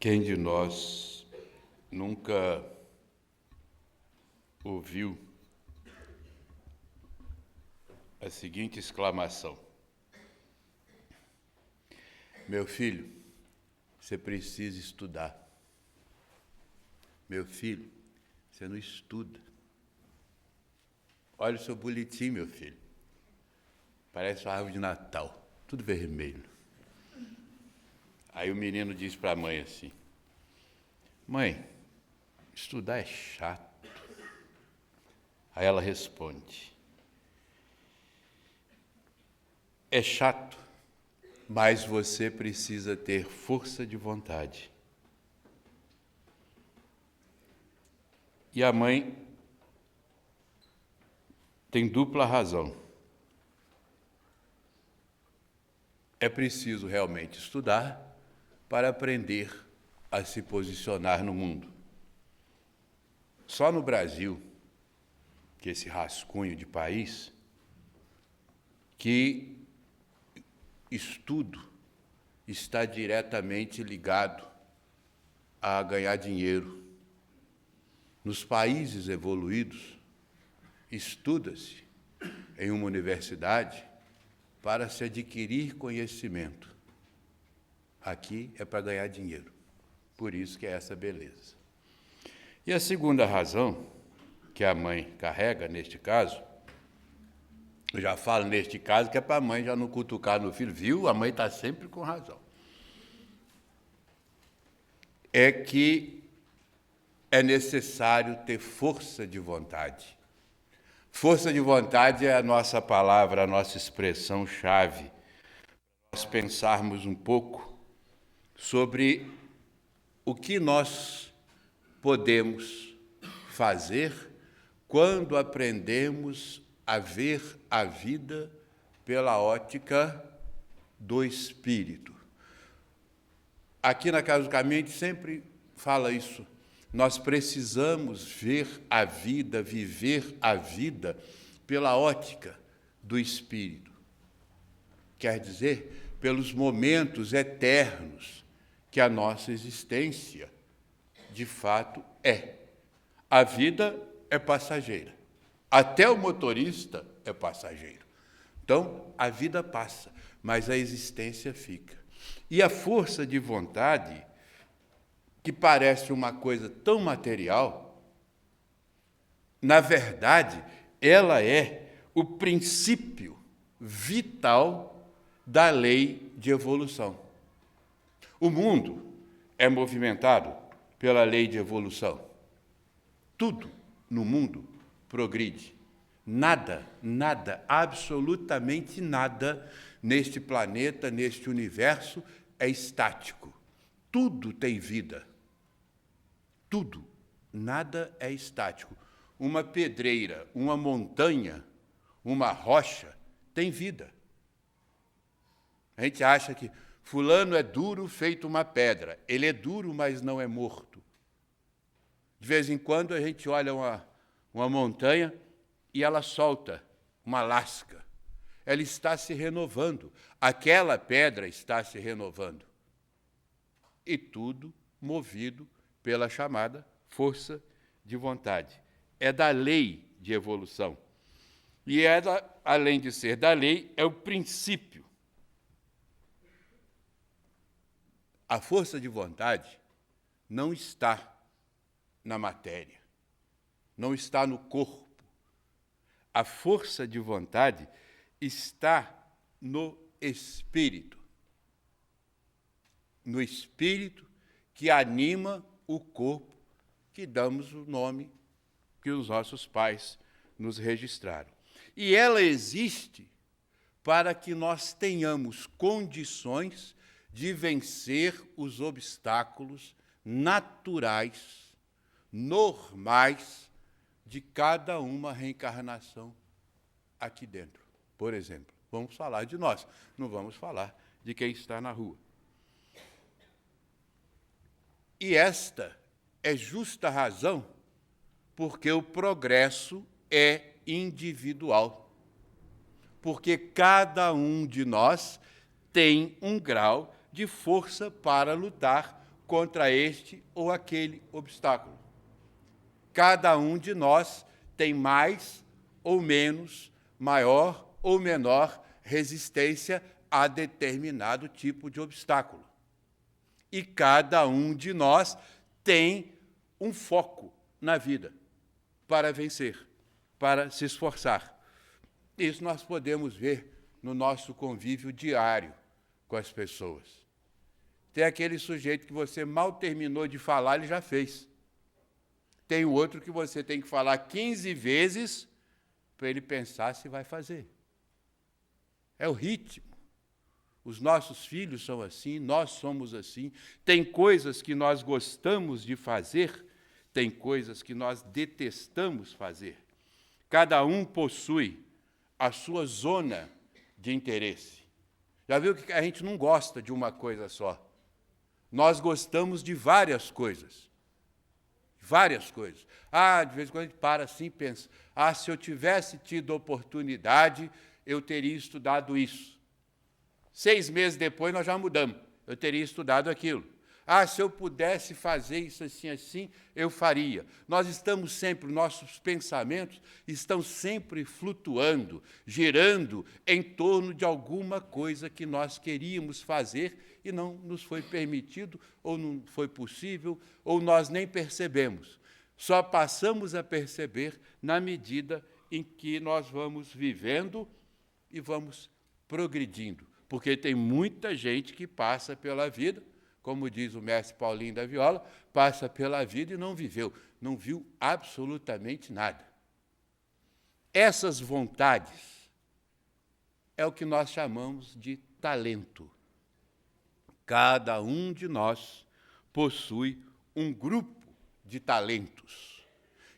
Quem de nós nunca ouviu a seguinte exclamação: meu filho, você precisa estudar. Meu filho, você não estuda. Olha o seu boletim, meu filho. Parece uma árvore de Natal, tudo vermelho. Aí o menino diz para a mãe assim: mãe, estudar é chato. Aí ela responde: é chato, mas você precisa ter força de vontade. E a mãe tem dupla razão. É preciso realmente estudar para aprender a se posicionar no mundo. Só no Brasil, que esse rascunho de país, que estudo está diretamente ligado a ganhar dinheiro. Nos países evoluídos, estuda-se em uma universidade para se adquirir conhecimento. Aqui é para ganhar dinheiro. Por isso que é essa beleza. E a segunda razão que a mãe carrega, neste caso, eu já falo neste caso que é para a mãe já não cutucar no filho, viu? A mãe está sempre com razão. É que é necessário ter força de vontade. Força de vontade é a nossa palavra, a nossa expressão-chave. Nós pensarmos um pouco sobre o que nós podemos fazer quando aprendemos a ver a vida pela ótica do espírito. Aqui na Casa do Caminho a gente sempre fala isso. Nós precisamos ver a vida, viver a vida pela ótica do espírito. Quer dizer, pelos momentos eternos que a nossa existência, de fato, é. A vida é passageira. Até o motorista é passageiro. Então, a vida passa, mas a existência fica. E a força de vontade, que parece uma coisa tão material, na verdade, ela é o princípio vital da lei de evolução. O mundo é movimentado pela lei de evolução. Tudo no mundo progride. Nada, absolutamente nada neste planeta, neste universo é estático. Tudo tem vida. Tudo. Nada é estático. Uma pedreira, uma montanha, uma rocha tem vida. A gente acha que fulano é duro feito uma pedra. Ele é duro, mas não é morto. De vez em quando a gente olha uma montanha e ela solta uma lasca. Ela está se renovando. Aquela pedra está se renovando. E tudo movido pela chamada força de vontade. É da lei de evolução. E ela, além de ser da lei, é o princípio. A força de vontade não está na matéria, não está no corpo. A força de vontade está no espírito. No espírito que anima o corpo, que damos o nome que os nossos pais nos registraram. E ela existe para que nós tenhamos condições de vencer os obstáculos naturais, normais, de cada uma reencarnação aqui dentro. Por exemplo, vamos falar de nós, não vamos falar de quem está na rua. E esta é justa razão porque o progresso é individual. Porque cada um de nós tem um grau de força para lutar contra este ou aquele obstáculo. Cada um de nós tem mais ou menos, maior ou menor resistência a determinado tipo de obstáculo. E cada um de nós tem um foco na vida para vencer, para se esforçar. Isso nós podemos ver no nosso convívio diário com as pessoas. Tem aquele sujeito que você mal terminou de falar, ele já fez. Tem o outro que você tem que falar 15 vezes para ele pensar se vai fazer. É o ritmo. Os nossos filhos são assim, nós somos assim. Tem coisas que nós gostamos de fazer, tem coisas que nós detestamos fazer. Cada um possui a sua zona de interesse. Já viu que a gente não gosta de uma coisa só? Nós gostamos de várias coisas. Várias coisas. De vez em quando a gente para assim e pensa, se eu tivesse tido oportunidade, eu teria estudado isso. 6 meses depois, nós já mudamos. Eu teria estudado aquilo. Se eu pudesse fazer isso assim, assim, eu faria. Nós estamos sempre, nossos pensamentos estão sempre flutuando, girando em torno de alguma coisa que nós queríamos fazer e não nos foi permitido, ou não foi possível, ou nós nem percebemos. Só passamos a perceber na medida em que nós vamos vivendo e vamos progredindo. Porque tem muita gente que passa pela vida, como diz o mestre Paulinho da Viola, passa pela vida e não viveu, não viu absolutamente nada. Essas vontades é o que nós chamamos de talento. Cada um de nós possui um grupo de talentos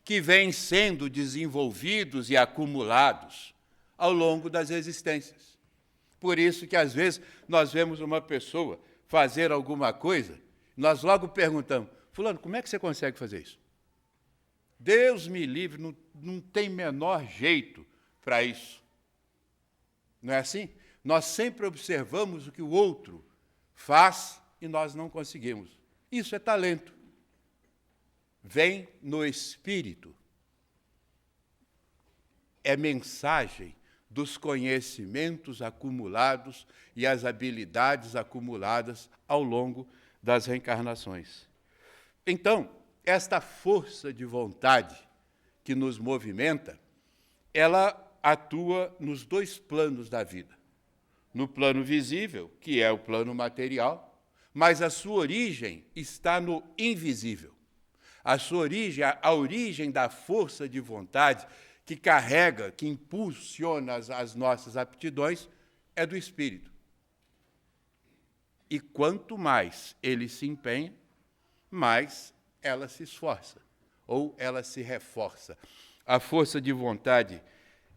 que vêm sendo desenvolvidos e acumulados ao longo das existências. Por isso que, às vezes, nós vemos uma pessoa fazer alguma coisa, nós logo perguntamos, fulano, como é que você consegue fazer isso? Deus me livre, não tem menor jeito para isso. Não é assim? Nós sempre observamos o que o outro faz e nós não conseguimos. Isso é talento. Vem no espírito. É mensagem dos conhecimentos acumulados e as habilidades acumuladas ao longo das reencarnações. Então, esta força de vontade que nos movimenta, ela atua nos 2 planos da vida. No plano visível, que é o plano material, mas a sua origem está no invisível. A origem da força de vontade que carrega, que impulsiona as nossas aptidões, é do espírito. E quanto mais ele se empenha, mais ela se esforça, ou ela se reforça. A força de vontade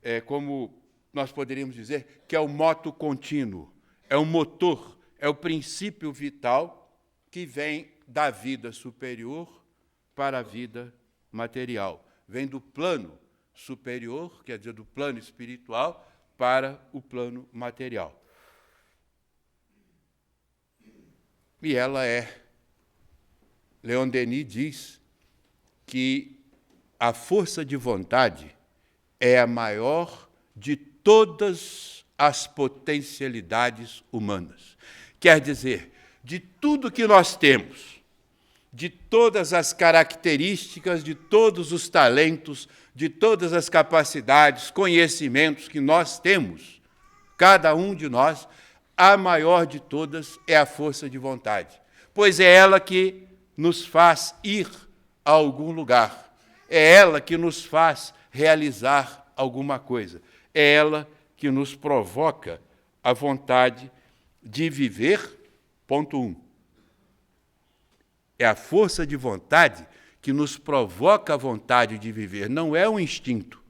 é como nós poderíamos dizer que é o moto contínuo, é o motor, é o princípio vital que vem da vida superior para a vida material. Vem do plano superior, quer dizer, do plano espiritual, para o plano material. E ela Leon Denis diz que a força de vontade é a maior de todas as potencialidades humanas. Quer dizer, de tudo que nós temos, de todas as características, de todos os talentos, de todas as capacidades, conhecimentos que nós temos, cada um de nós, a maior de todas é a força de vontade, pois é ela que nos faz ir a algum lugar, é ela que nos faz realizar alguma coisa, é ela que nos provoca a vontade de viver, ponto 1. É a força de vontade que nos provoca a vontade de viver, não é um instinto.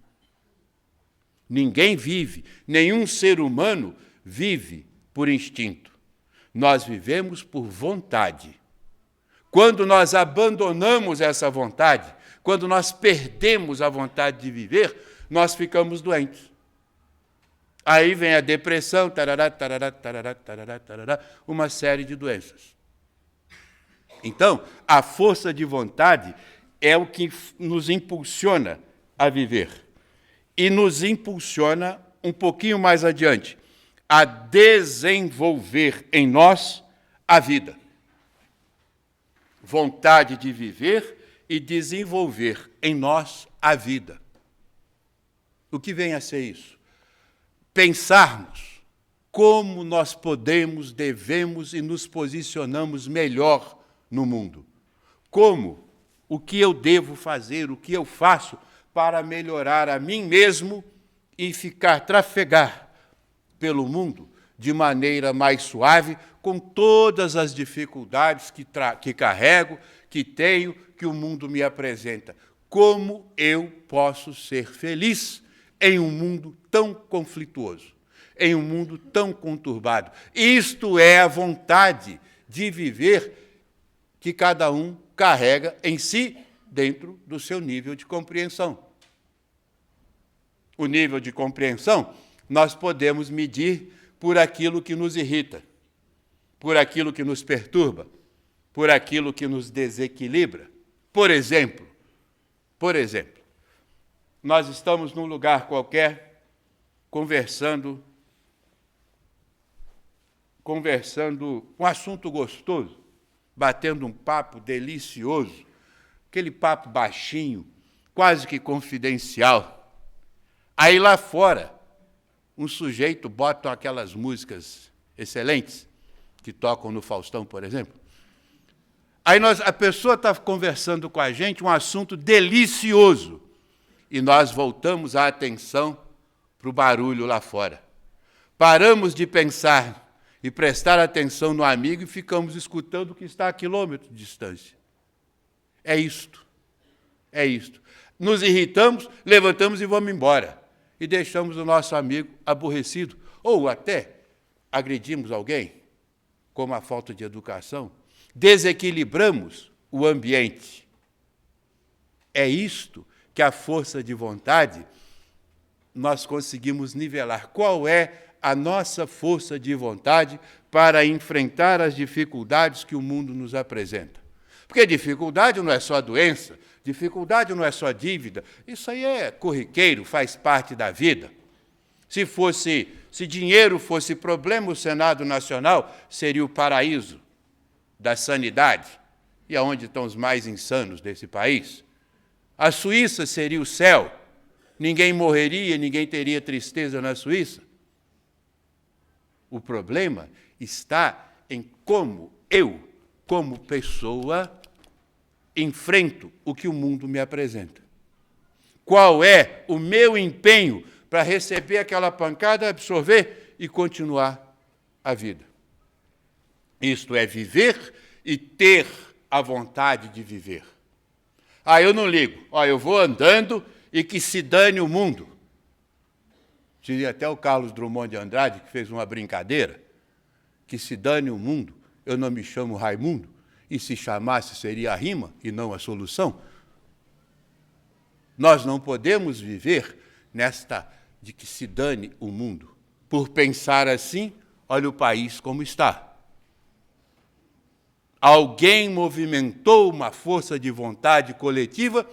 Ninguém vive, nenhum ser humano vive por instinto. Nós vivemos por vontade. Quando nós abandonamos essa vontade, quando nós perdemos a vontade de viver, nós ficamos doentes. Aí vem a depressão, tarará, tarará, tarará, tarará, tarará, uma série de doenças. Então, a força de vontade é o que nos impulsiona a viver. E nos impulsiona, um pouquinho mais adiante, a desenvolver em nós a vida. Vontade de viver e desenvolver em nós a vida. O que vem a ser isso? Pensarmos como nós podemos, devemos e nos posicionamos melhor no mundo. Como, o que eu devo fazer, o que eu faço para melhorar a mim mesmo e trafegar pelo mundo de maneira mais suave, com todas as dificuldades que carrego, que tenho, que o mundo me apresenta. Como eu posso ser feliz em um mundo tão conflituoso, em um mundo tão conturbado? Isto é a vontade de viver que cada um carrega em si, dentro do seu nível de compreensão. O nível de compreensão nós podemos medir por aquilo que nos irrita, por aquilo que nos perturba, por aquilo que nos desequilibra. Por exemplo, nós estamos num lugar qualquer, conversando um assunto gostoso, batendo um papo delicioso, aquele papo baixinho, quase que confidencial. Aí lá fora, um sujeito bota aquelas músicas excelentes, que tocam no Faustão, por exemplo. Aí a pessoa está conversando com a gente um assunto delicioso, e nós voltamos a atenção para o barulho lá fora. Paramos de pensar e prestar atenção no amigo e ficamos escutando o que está a quilômetros de distância. É isto. Nos irritamos, levantamos e vamos embora. E deixamos o nosso amigo aborrecido. Ou até agredimos alguém, como a falta de educação. Desequilibramos o ambiente. É isto que a força de vontade nós conseguimos nivelar. Qual é a nossa força de vontade para enfrentar as dificuldades que o mundo nos apresenta? Porque dificuldade não é só doença, dificuldade não é só dívida, isso aí é corriqueiro, faz parte da vida. Se dinheiro fosse problema, o Senado Nacional seria o paraíso da sanidade. E aonde estão os mais insanos desse país? A Suíça seria o céu. Ninguém morreria, ninguém teria tristeza na Suíça. O problema está em como eu, como pessoa, enfrento o que o mundo me apresenta. Qual é o meu empenho para receber aquela pancada, absorver e continuar a vida? Isto é viver e ter a vontade de viver. Eu não ligo. Eu vou andando e que se dane o mundo. Diria até o Carlos Drummond de Andrade, que fez uma brincadeira, que se dane o mundo, eu não me chamo Raimundo, e se chamasse seria a rima e não a solução. Nós não podemos viver nesta de que se dane o mundo. Por pensar assim, olha o país como está. Alguém movimentou uma força de vontade coletiva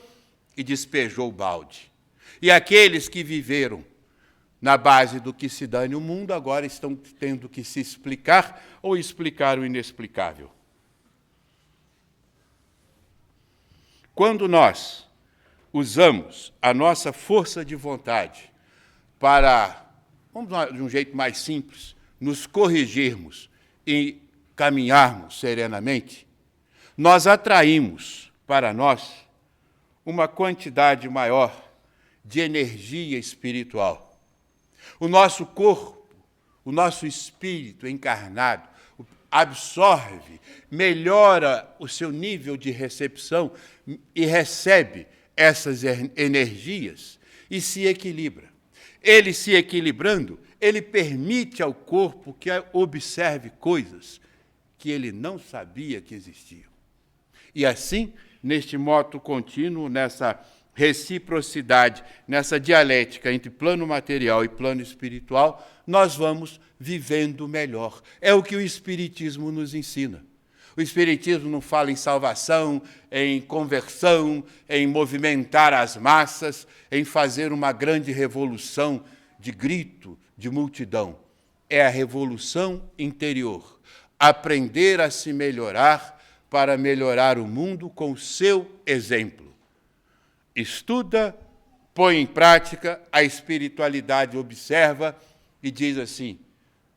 e despejou o balde. E aqueles que viveram na base do que se dane o mundo, agora estão tendo que se explicar ou explicar o inexplicável. Quando nós usamos a nossa força de vontade para, vamos lá, de um jeito mais simples, nos corrigirmos e caminharmos serenamente, nós atraímos para nós uma quantidade maior de energia espiritual. O nosso corpo, o nosso espírito encarnado, absorve, melhora o seu nível de recepção e recebe essas energias e se equilibra. Ele se equilibrando, ele permite ao corpo que observe coisas que ele não sabia que existiam. E assim, neste moto contínuo, nessa reciprocidade, nessa dialética entre plano material e plano espiritual, nós vamos vivendo melhor. É o que o Espiritismo nos ensina. O Espiritismo não fala em salvação, em conversão, em movimentar as massas, em fazer uma grande revolução de grito, de multidão. É a revolução interior. Aprender a se melhorar para melhorar o mundo com o seu exemplo. Estuda, põe em prática, a espiritualidade observa e diz assim,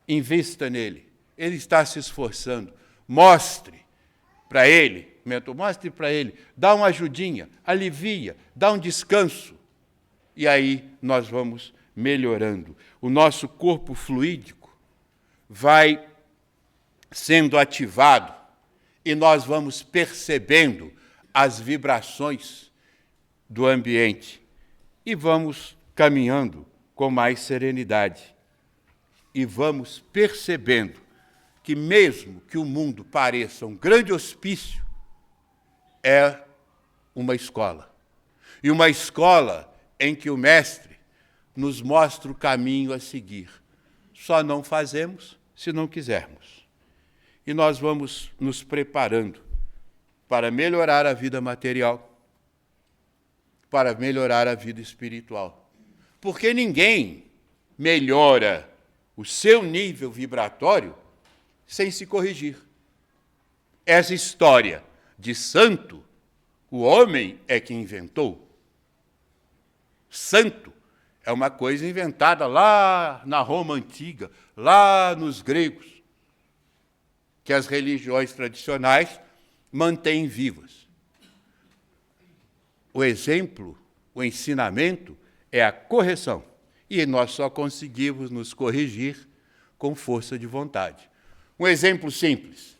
invista nele. Ele está se esforçando. Mostre para ele, mentor, mostre para ele, dá uma ajudinha, alivia, dá um descanso. E aí nós vamos melhorando. O nosso corpo fluídico vai sendo ativado e nós vamos percebendo as vibrações do ambiente e vamos caminhando com mais serenidade. E vamos percebendo que mesmo que o mundo pareça um grande hospício, é uma escola. E uma escola em que o mestre nos mostra o caminho a seguir. Só não fazemos se não quisermos. E nós vamos nos preparando para melhorar a vida material, para melhorar a vida espiritual. Porque ninguém melhora o seu nível vibratório sem se corrigir. Essa história de santo, o homem é que inventou. Santo é uma coisa inventada lá na Roma antiga, lá nos gregos, que as religiões tradicionais mantêm vivas. O exemplo, o ensinamento é a correção. E nós só conseguimos nos corrigir com força de vontade. Um exemplo simples.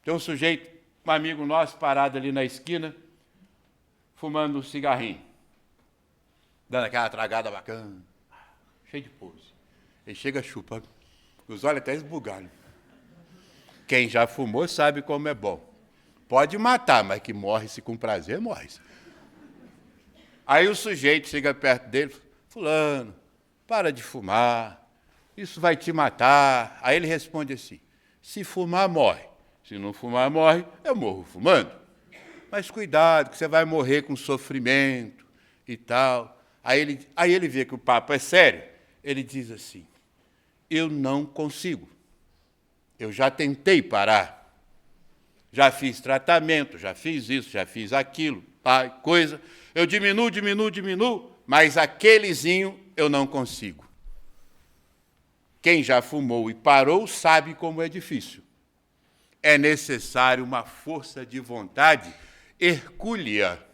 Tem um sujeito, um amigo nosso, parado ali na esquina, fumando um cigarrinho, dando aquela tragada bacana, cheio de pose. Ele chega chupando, os olhos até esbugalham. Quem já fumou sabe como é bom. Pode matar, mas que morre-se com prazer, morre-se. Aí o sujeito chega perto dele, fulano, para de fumar, isso vai te matar. Aí ele responde assim, se fumar, morre. Se não fumar, morre, eu morro fumando. Mas cuidado, que você vai morrer com sofrimento e tal. Aí ele vê que o papo é sério, ele diz assim, eu não consigo. Eu já tentei parar. Já fiz tratamento, já fiz isso, já fiz aquilo, coisa. Eu diminuo, mas aquelezinho eu não consigo. Quem já fumou e parou sabe como é difícil. É necessário uma força de vontade hercúlea.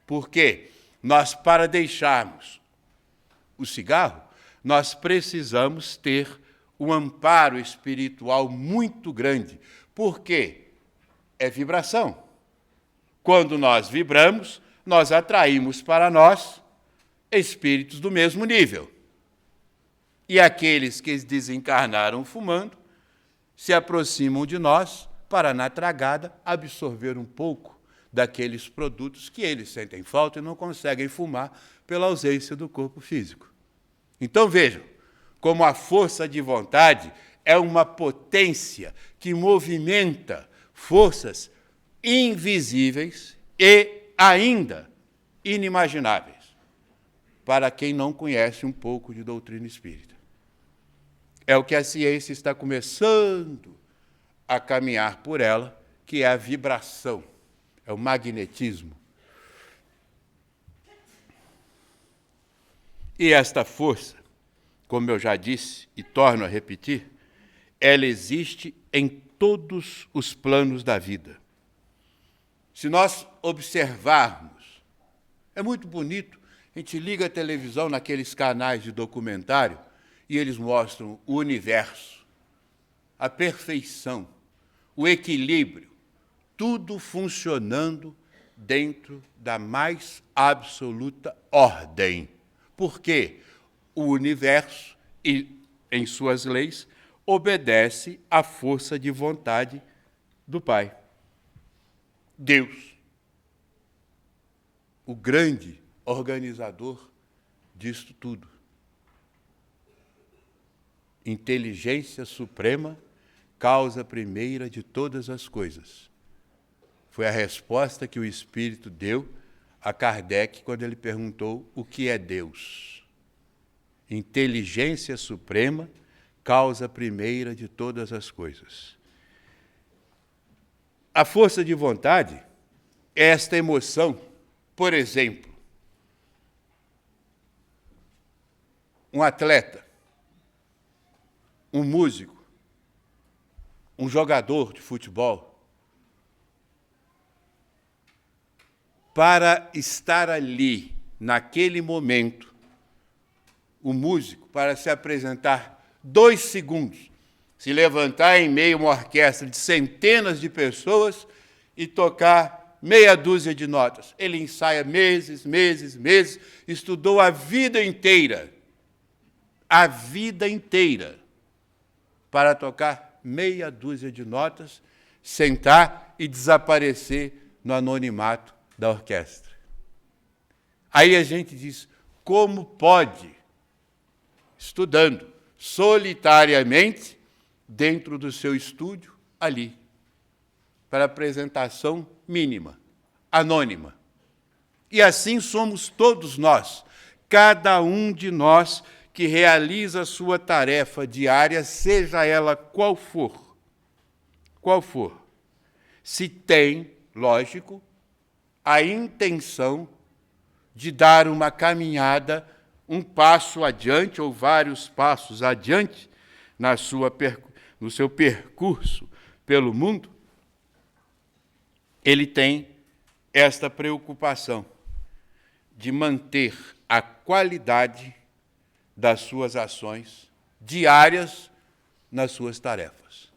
Porque nós, para deixarmos o cigarro, nós precisamos ter um amparo espiritual muito grande. Por quê? É vibração. Quando nós vibramos, nós atraímos para nós espíritos do mesmo nível. E aqueles que desencarnaram fumando se aproximam de nós para, na tragada, absorver um pouco daqueles produtos que eles sentem falta e não conseguem fumar pela ausência do corpo físico. Então vejam como a força de vontade é uma potência que movimenta forças invisíveis e ainda inimagináveis para quem não conhece um pouco de doutrina espírita. É o que a ciência está começando a caminhar por ela, que é a vibração, é o magnetismo. E esta força, como eu já disse e torno a repetir, ela existe em todos os planos da vida. Se nós observarmos, é muito bonito, a gente liga a televisão naqueles canais de documentário e eles mostram o universo, a perfeição, o equilíbrio, tudo funcionando dentro da mais absoluta ordem. Porque o universo, e em suas leis, obedece à força de vontade do Pai. Deus, o grande organizador disto tudo. inteligência suprema, causa primeira de todas as coisas. Foi a resposta que o Espírito deu a Kardec quando ele perguntou o que é Deus. Inteligência suprema, causa primeira de todas as coisas. A força de vontade é esta emoção. Por exemplo, um atleta, um músico, um jogador de futebol, para estar ali, naquele momento, o músico, para se apresentar 2 segundos, se levantar em meio a uma orquestra de centenas de pessoas e tocar meia dúzia de notas. Ele ensaia meses, estudou a vida inteira, para tocar meia dúzia de notas, sentar e desaparecer no anonimato da orquestra. Aí a gente diz, como pode, estudando solitariamente, dentro do seu estúdio, ali, para apresentação mínima, anônima. E assim somos todos nós, cada um de nós que realiza a sua tarefa diária, seja ela qual for, se tem, lógico, a intenção de dar uma caminhada, um passo adiante ou vários passos adiante no seu percurso pelo mundo, ele tem esta preocupação de manter a qualidade das suas ações diárias nas suas tarefas.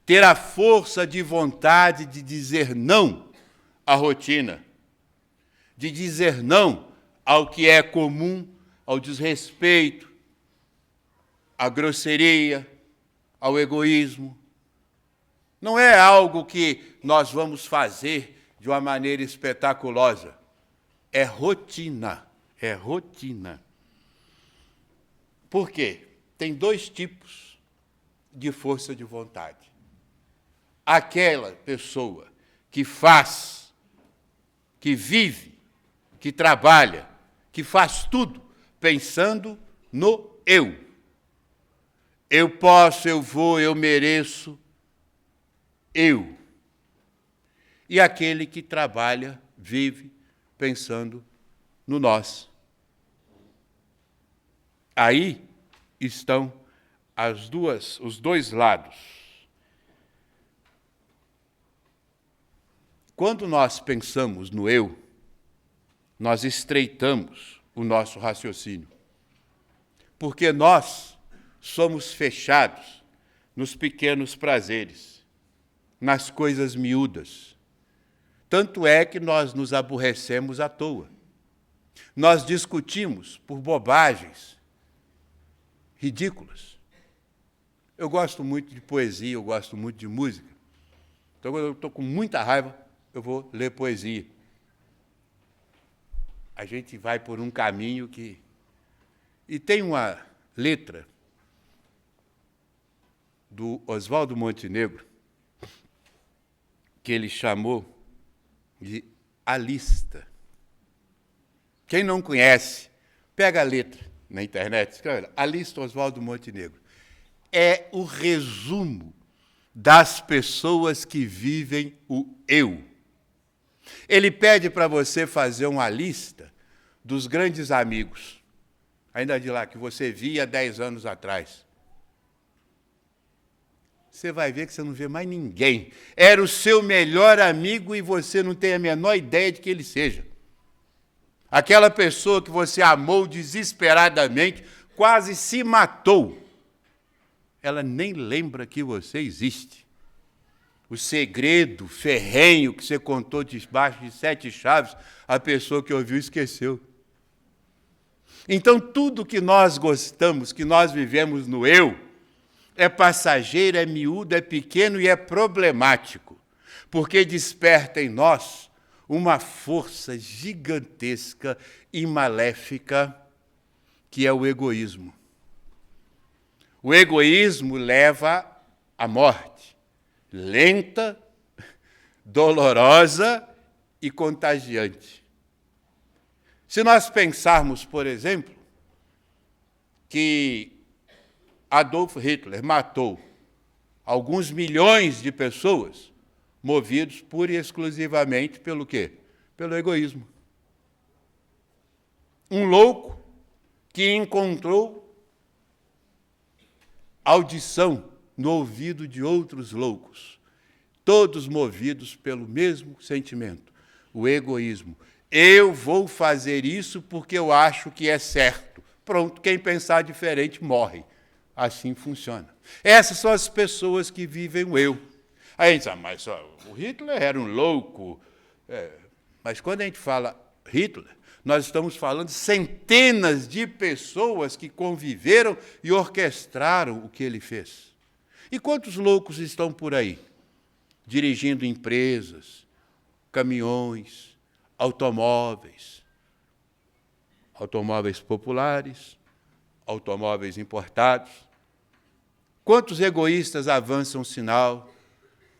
Ter a força de vontade de dizer não à rotina, de dizer não ao que é comum, ao desrespeito, à grosseria, ao egoísmo. Não é algo que nós vamos fazer de uma maneira espetaculosa. É rotina. Por quê? Tem 2 tipos de força de vontade. Aquela pessoa que faz, que vive, que trabalha, que faz tudo pensando no eu. Eu posso, eu vou, eu mereço, eu. E aquele que trabalha, vive, pensando no nós. Aí estão os 2 lados. Quando nós pensamos no eu, nós estreitamos o nosso raciocínio. Porque nós somos fechados nos pequenos prazeres, nas coisas miúdas. Tanto é que nós nos aborrecemos à toa. Nós discutimos por bobagens ridículas. Eu gosto muito de poesia, eu gosto muito de música. Então, quando eu estou com muita raiva, eu vou ler poesia. A gente vai por um caminho que... E tem uma letra do Oswaldo Montenegro, que ele chamou de A Lista. Quem não conhece, pega a letra na internet, escreve A Lista Oswaldo Montenegro. É o resumo das pessoas que vivem o eu. Ele pede para você fazer uma lista dos grandes amigos, ainda de lá, que você via 10 anos atrás. Você vai ver que você não vê mais ninguém. Era o seu melhor amigo e você não tem a menor ideia de que ele seja. Aquela pessoa que você amou desesperadamente, quase se matou. Ela nem lembra que você existe. O segredo ferrenho que você contou debaixo de 7 chaves, a pessoa que ouviu esqueceu. Então, tudo que nós gostamos, que nós vivemos no eu, é passageiro, é miúdo, é pequeno e é problemático, porque desperta em nós uma força gigantesca e maléfica, que é o egoísmo. O egoísmo leva à morte, lenta, dolorosa e contagiante. Se nós pensarmos, por exemplo, que Adolf Hitler matou alguns milhões de pessoas movidos pura e exclusivamente pelo quê? Pelo egoísmo. Um louco que encontrou audição no ouvido de outros loucos, todos movidos pelo mesmo sentimento, o egoísmo. Eu vou fazer isso porque eu acho que é certo. Pronto, quem pensar diferente morre. Assim funciona. Essas são as pessoas que vivem o eu. Aí a gente diz, mas o Hitler era um louco. Mas quando a gente fala Hitler, nós estamos falando de centenas de pessoas que conviveram e orquestraram o que ele fez. E quantos loucos estão por aí? Dirigindo empresas, caminhões, automóveis populares, automóveis importados. Quantos egoístas avançam o sinal,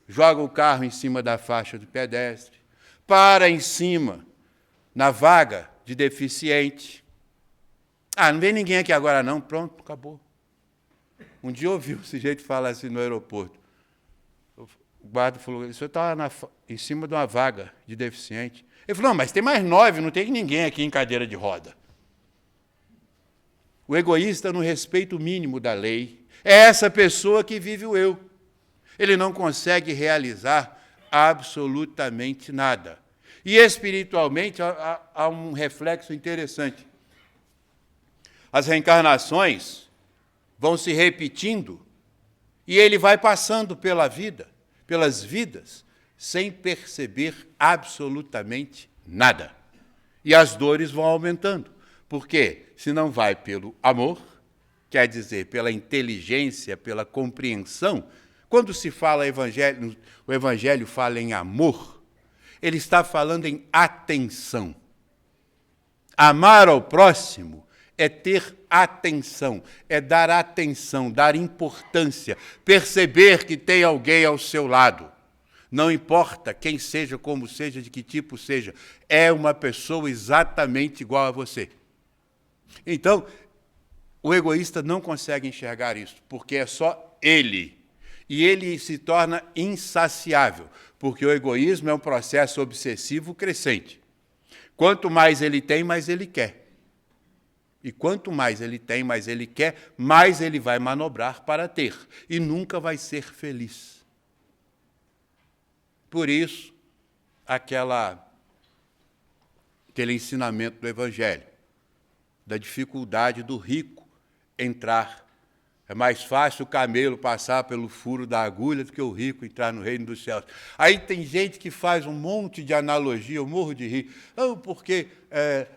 jogam o carro em cima da faixa do pedestre, para em cima, na vaga de deficiente. Não vem ninguém aqui agora não, pronto, acabou. Um dia eu ouvi um sujeito falar assim no aeroporto. O guarda falou, o senhor está em cima de uma vaga de deficiente. Ele falou, não, mas tem mais 9, não tem ninguém aqui em cadeira de roda. O egoísta não respeita o mínimo da lei. É essa pessoa que vive o eu. Ele não consegue realizar absolutamente nada. E espiritualmente há um reflexo interessante. As reencarnações vão se repetindo e ele vai passando pela vida, pelas vidas, sem perceber absolutamente nada. E as dores vão aumentando. Por quê? Se não vai pelo amor, quer dizer, pela inteligência, pela compreensão, quando se fala evangelho, o evangelho fala em amor, ele está falando em atenção. Amar ao próximo é ter atenção, é dar atenção, dar importância, perceber que tem alguém ao seu lado. Não importa quem seja, como seja, de que tipo seja, é uma pessoa exatamente igual a você. Então, o egoísta não consegue enxergar isso, porque é só ele. E ele se torna insaciável, porque o egoísmo é um processo obsessivo crescente. Quanto mais ele tem, mais ele quer. E quanto mais ele tem, mais ele quer, mais ele vai manobrar para ter. E nunca vai ser feliz. Por isso, aquele ensinamento do Evangelho, da dificuldade do rico entrar. É mais fácil o camelo passar pelo furo da agulha do que o rico entrar no reino dos céus. Aí tem gente que faz um monte de analogia, eu morro de rir. Porque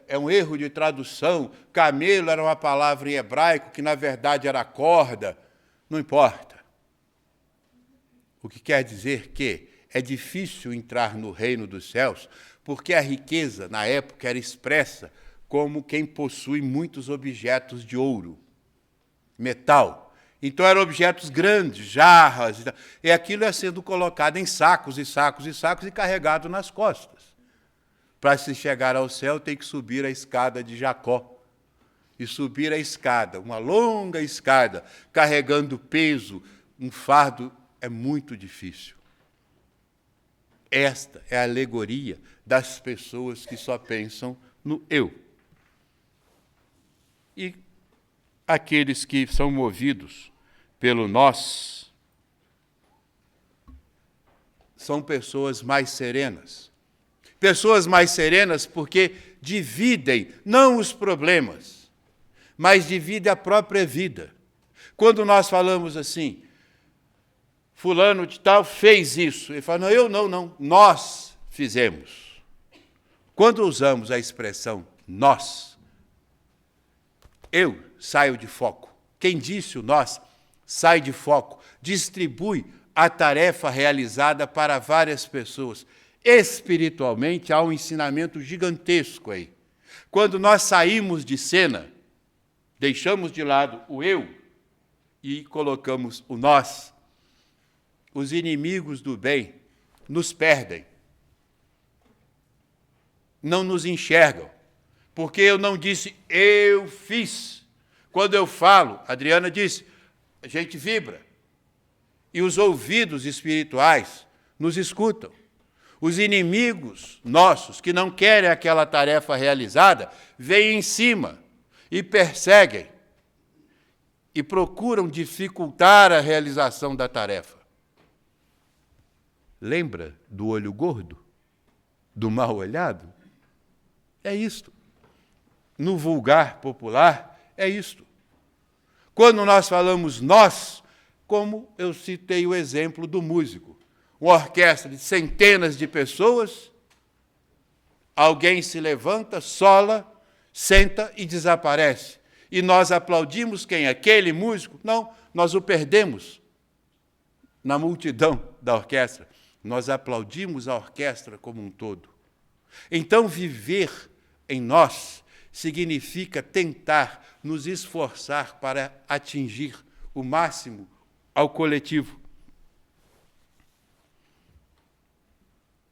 é um erro de tradução. Camelo era uma palavra em hebraico que, na verdade, era corda. Não importa. O que quer dizer que é difícil entrar no reino dos céus, porque a riqueza, na época, era expressa como quem possui muitos objetos de ouro, metal. Então eram objetos grandes, jarras, e aquilo ia sendo colocado em sacos e sacos e sacos e carregado nas costas. Para se chegar ao céu, tem que subir a escada de Jacó. E subir a escada, uma longa escada, carregando peso, um fardo, é muito difícil. Esta é a alegoria das pessoas que só pensam no eu. E aqueles que são movidos pelo nós são pessoas mais serenas. Pessoas mais serenas porque dividem não os problemas, mas dividem a própria vida. Quando nós falamos assim, fulano de tal fez isso, ele fala, não, eu não, nós fizemos. Quando usamos a expressão nós, eu saio de foco. Quem disse o nós sai de foco, distribui a tarefa realizada para várias pessoas. Espiritualmente, há um ensinamento gigantesco aí. Quando nós saímos de cena, deixamos de lado o eu e colocamos o nós, os inimigos do bem nos perdem, não nos enxergam, porque eu não disse eu fiz. Quando eu falo, a Adriana disse, a gente vibra, e os ouvidos espirituais nos escutam. Os inimigos nossos, que não querem aquela tarefa realizada, vêm em cima e perseguem e procuram dificultar a realização da tarefa. Lembra do olho gordo? Do mal olhado? É isto. No vulgar popular, é isto. Quando nós falamos nós, como eu citei o exemplo do músico, uma orquestra de centenas de pessoas, alguém se levanta, sola, senta e desaparece. E nós aplaudimos quem? Aquele músico? Não, nós o perdemos na multidão da orquestra. Nós aplaudimos a orquestra como um todo. Então, viver em nós significa tentar nos esforçar para atingir o máximo ao coletivo.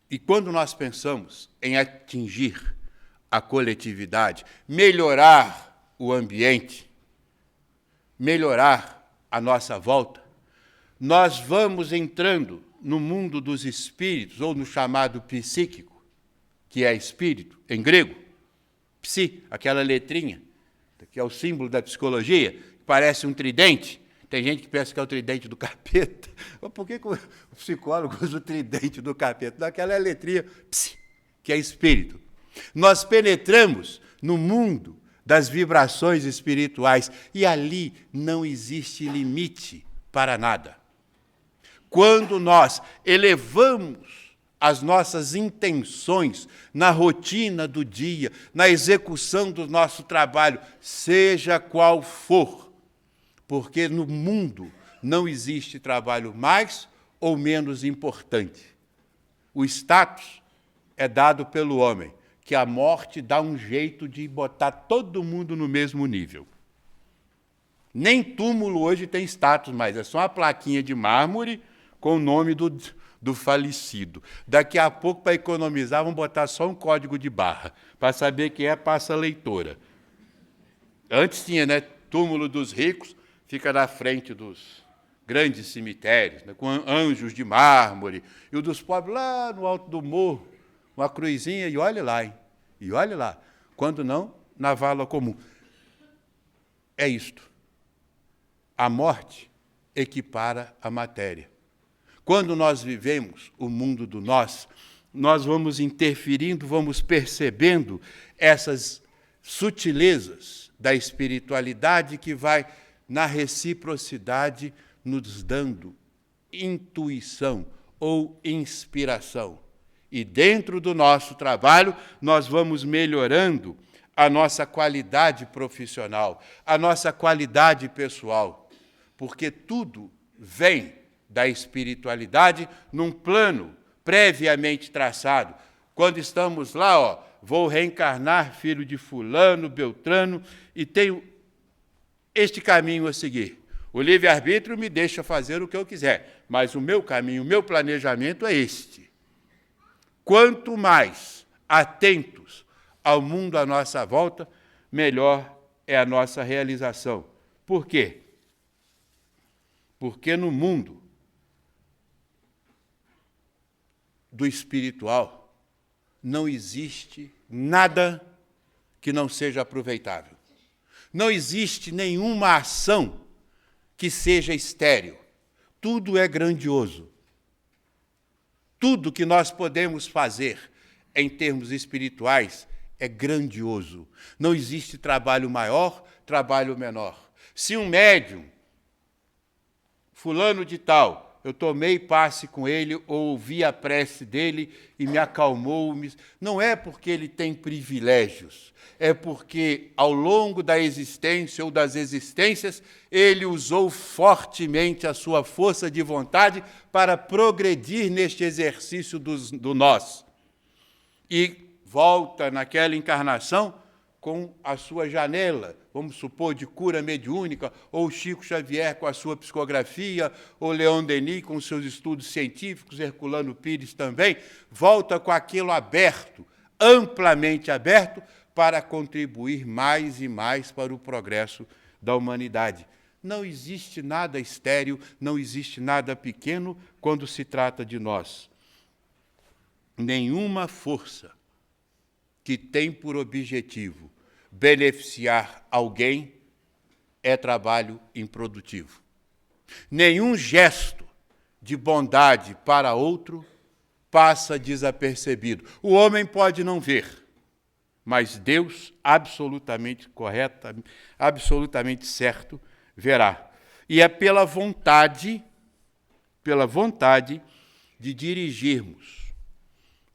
E quando nós pensamos em atingir a coletividade, melhorar o ambiente, melhorar a nossa volta, nós vamos entrando no mundo dos espíritos, ou no chamado psíquico, que é espírito, em grego, psi, aquela letrinha, que é o símbolo da psicologia, que parece um tridente. Tem gente que pensa que é o tridente do capeta. Por que o psicólogo usa o tridente do capeta? Aquela é a letrinha psi, que é espírito. Nós penetramos no mundo das vibrações espirituais e ali não existe limite para nada. Quando nós elevamos as nossas intenções na rotina do dia, na execução do nosso trabalho, seja qual for, porque no mundo não existe trabalho mais ou menos importante. O status é dado pelo homem, que a morte dá um jeito de botar todo mundo no mesmo nível. Nem túmulo hoje tem status mais, é só uma plaquinha de mármore com o nome do falecido. Daqui a pouco, para economizar, vão botar só um código de barra, para saber quem é, passa a leitora. Antes tinha, né, túmulo dos ricos, fica na frente dos grandes cemitérios, né, com anjos de mármore, e o dos pobres lá no alto do morro, uma cruzinha, e olhe lá, hein? E olhe lá. Quando não, na vala comum. É isto. A morte equipara a matéria. Quando nós vivemos o mundo do nós, nós vamos interferindo, vamos percebendo essas sutilezas da espiritualidade que vai, na reciprocidade, nos dando intuição ou inspiração. E dentro do nosso trabalho, nós vamos melhorando a nossa qualidade profissional, a nossa qualidade pessoal, porque tudo vem da espiritualidade num plano previamente traçado. Quando estamos lá, vou reencarnar filho de fulano, beltrano, e tenho este caminho a seguir. O livre-arbítrio me deixa fazer o que eu quiser, mas o meu caminho, o meu planejamento é este. Quanto mais atentos ao mundo à nossa volta, melhor é a nossa realização. Por quê? Porque no mundo do espiritual não existe nada que não seja aproveitável. Não existe nenhuma ação que seja estéril. Tudo é grandioso. Tudo que nós podemos fazer em termos espirituais é grandioso. Não existe trabalho maior, trabalho menor. Se um médium, fulano de tal, eu tomei passe com ele, ou ouvi a prece dele e me acalmou, não é porque ele tem privilégios, é porque, ao longo da existência ou das existências, ele usou fortemente a sua força de vontade para progredir neste exercício do nós. E volta naquela encarnação com a sua janela, vamos supor, de cura mediúnica, ou Chico Xavier com a sua psicografia, ou Leon Denis com seus estudos científicos, Herculano Pires também, volta com aquilo aberto, amplamente aberto, para contribuir mais e mais para o progresso da humanidade. Não existe nada estéril, não existe nada pequeno quando se trata de nós. Nenhuma força que tem por objetivo beneficiar alguém é trabalho improdutivo. Nenhum gesto de bondade para outro passa desapercebido. O homem pode não ver, mas Deus, absolutamente correto, absolutamente certo, verá. E é pela vontade de dirigirmos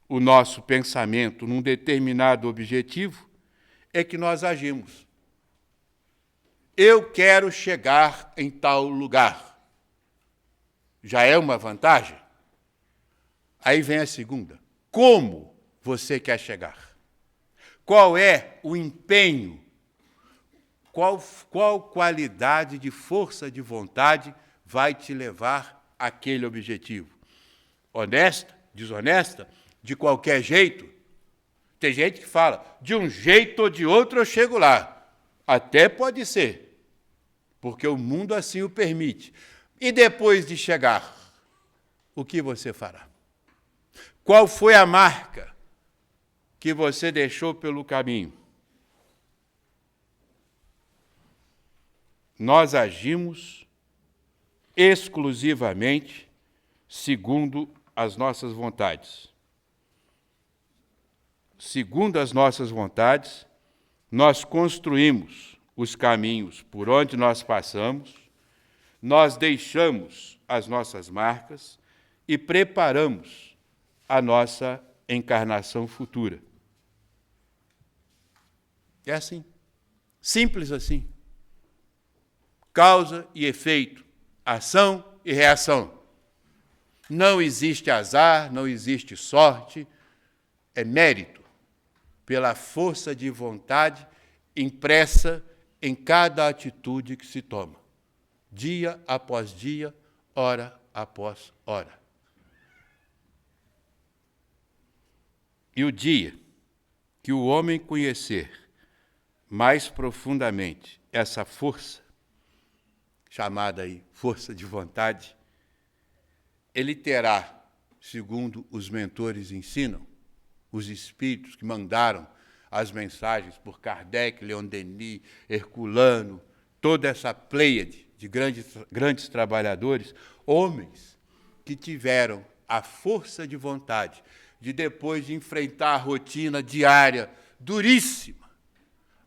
o nosso pensamento num determinado objetivo, é que nós agimos. Eu quero chegar em tal lugar. Já é uma vantagem? Aí vem a segunda. Como você quer chegar? Qual é o empenho? Qual qualidade de força de vontade vai te levar àquele objetivo? Honesta? Desonesta? De qualquer jeito? Tem gente que fala, de um jeito ou de outro eu chego lá. Até pode ser, porque o mundo assim o permite. E depois de chegar, o que você fará? Qual foi a marca que você deixou pelo caminho? Nós agimos exclusivamente segundo as nossas vontades. Segundo as nossas vontades, nós construímos os caminhos por onde nós passamos, nós deixamos as nossas marcas e preparamos a nossa encarnação futura. É assim. Simples assim. Causa e efeito, ação e reação. Não existe azar, não existe sorte, é mérito pela força de vontade impressa em cada atitude que se toma, dia após dia, hora após hora. E o dia que o homem conhecer mais profundamente essa força, chamada aí força de vontade, ele terá, segundo os mentores ensinam, os espíritos que mandaram as mensagens por Kardec, Leon Denis, Herculano, toda essa pleiade de grandes trabalhadores, homens que tiveram a força de vontade de, depois de enfrentar a rotina diária duríssima,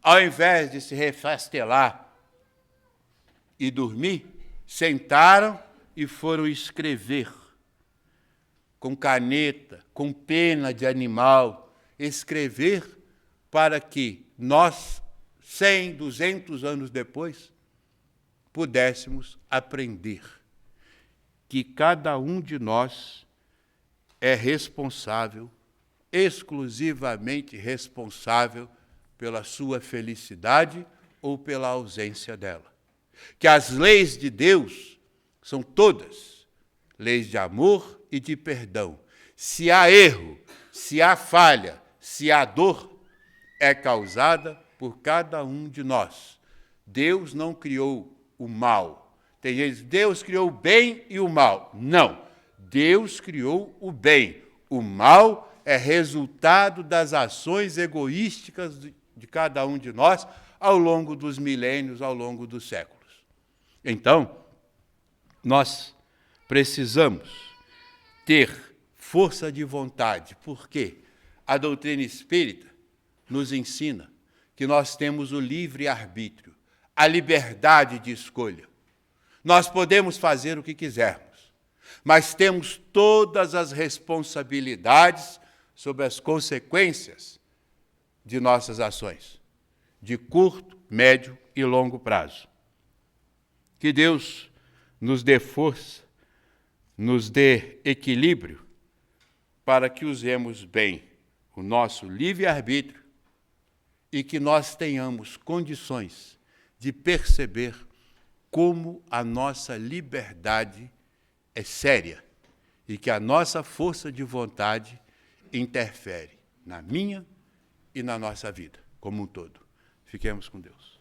ao invés de se refastelar e dormir, sentaram e foram escrever com caneta, com pena de animal, escrever para que nós, 100, 200 anos depois, pudéssemos aprender que cada um de nós é responsável, exclusivamente responsável pela sua felicidade ou pela ausência dela. Que as leis de Deus são todas leis de amor e de perdão. Se há erro, se há falha, se há dor, é causada por cada um de nós. Deus não criou o mal. Tem gente que diz, Deus criou o bem e o mal. Não, Deus criou o bem. O mal é resultado das ações egoísticas de cada um de nós ao longo dos milênios, ao longo dos séculos. Então, nós precisamos ter força de vontade, porque a doutrina espírita nos ensina que nós temos o livre-arbítrio, a liberdade de escolha. Nós podemos fazer o que quisermos, mas temos todas as responsabilidades sobre as consequências de nossas ações, de curto, médio e longo prazo. Que Deus nos dê força, nos dê equilíbrio, para que usemos bem o nosso livre-arbítrio e que nós tenhamos condições de perceber como a nossa liberdade é séria e que a nossa força de vontade interfere na minha e na nossa vida como um todo. Fiquemos com Deus.